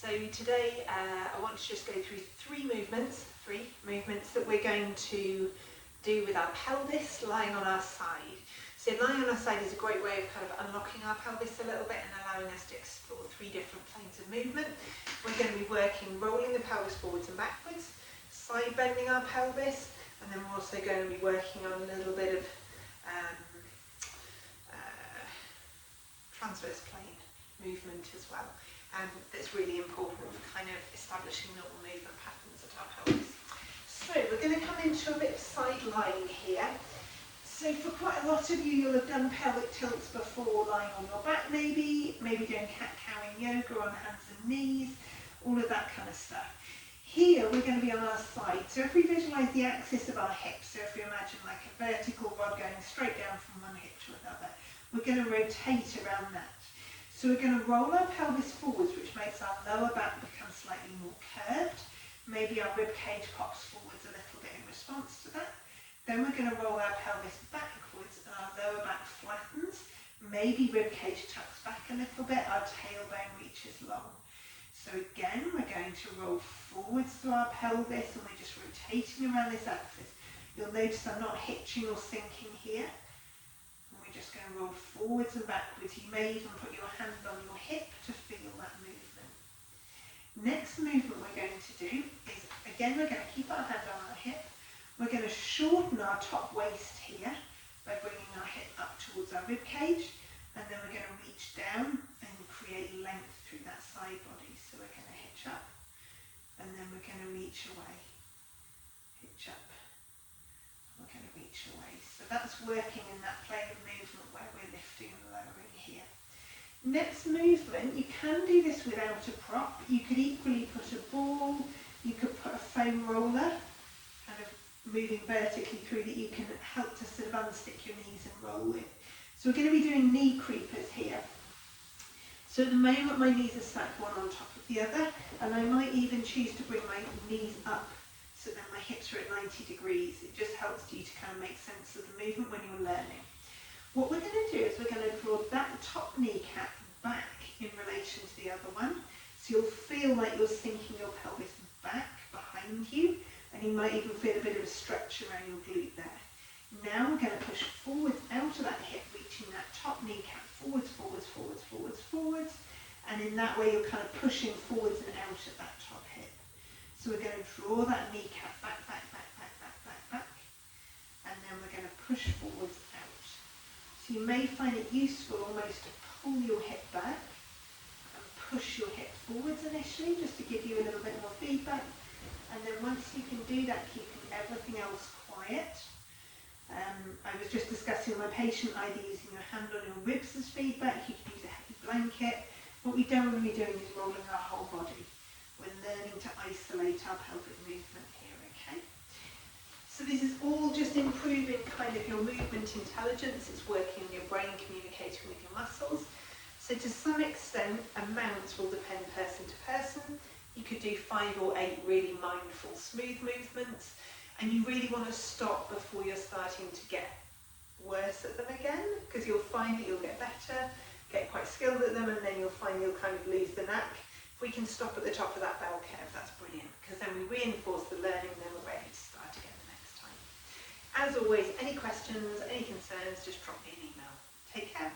So today I want to just go through three movements that we're going to do with our pelvis lying on our side. So lying on our side is a great way of kind of unlocking our pelvis a little bit and allowing us to explore three different planes of movement. We're going to be working rolling the pelvis forwards and backwards, side bending our pelvis, and then we're also going to be working on a little bit of transverse plane movement as well. That's really important for kind of establishing normal movement patterns at our pelvis. So we're going to come into a bit of side lying here. So for quite a lot of you, you'll have done pelvic tilts before, lying on your back maybe doing cat-cow in yoga on hands and knees, all of that kind of stuff. Here we're going to be on our side. So if we visualise the axis of our hips, so if we imagine like a vertical rod going straight down from one hip to another, we're going to rotate around that. So we're going to roll our pelvis forwards, which makes our lower back become slightly more curved. Maybe our rib cage pops forwards a little bit in response to that. Then we're going to roll our pelvis backwards and our lower back flattens. Maybe rib cage tucks back a little bit, our tailbone reaches long. So again, we're going to roll forwards through our pelvis and we're just rotating around this axis. You'll notice I'm not hitching or sinking here. Just going to roll forwards and backwards. You may even put your hand on your hip to feel that movement. Next movement we're going to do is, again, we're going to keep our hand on our hip. We're going to shorten our top waist here by bringing our hip up towards our rib cage, and then we're going to reach down and create length through that side body. So we're going to hitch up, and then we're going to reach away. Hitch up. We're going to reach away. So that's working in that plane of movement where we're lifting and lowering here. Next movement, you can do this without a prop. You could equally put a ball, you could put a foam roller, kind of moving vertically through that you can help to sort of unstick your knees and roll with. So we're going to be doing knee creepers here. So at the moment my knees are stacked one on top of the other, and I might even choose to bring my knees up so then my hips are at 90 degrees. It just helps you to kind of make sense of the movement when you're learning. What we're going to do is we're going to draw that top kneecap back in relation to the other one. So you'll feel like you're sinking your pelvis back behind you, and you might even feel a bit of a stretch around your glute there. Now we're going to push forwards out of that hip, reaching that top kneecap forwards, forwards, forwards, forwards, forwards. And in that way you're kind of pushing forwards and out at that top hip. So we're going to draw that kneecap back, back, back, back, back, back, back, and then we're going to push forwards out. So you may find it useful almost to pull your hip back and push your hip forwards initially, just to give you a little bit more feedback. And then once you can do that, keeping everything else quiet. I was just discussing with my patient either using your hand on your ribs as feedback, you can use a heavy blanket. What we don't want to be doing is rolling our whole body. We're learning to isolate our pelvic movement here, okay? So this is all just improving kind of your movement intelligence. It's working on your brain, communicating with your muscles. So to some extent, amounts will depend person to person. You could do 5 or 8 really mindful, smooth movements, and you really want to stop before you're starting to get worse at them again, because you'll find that you'll get better, get quite skilled at them, and then you'll find you'll kind of lose the knack. If we can stop at the top of that bell curve, that's brilliant, because then we reinforce the learning and then we're ready to start again the next time. As always, any questions, any concerns, just drop me an email. Take care.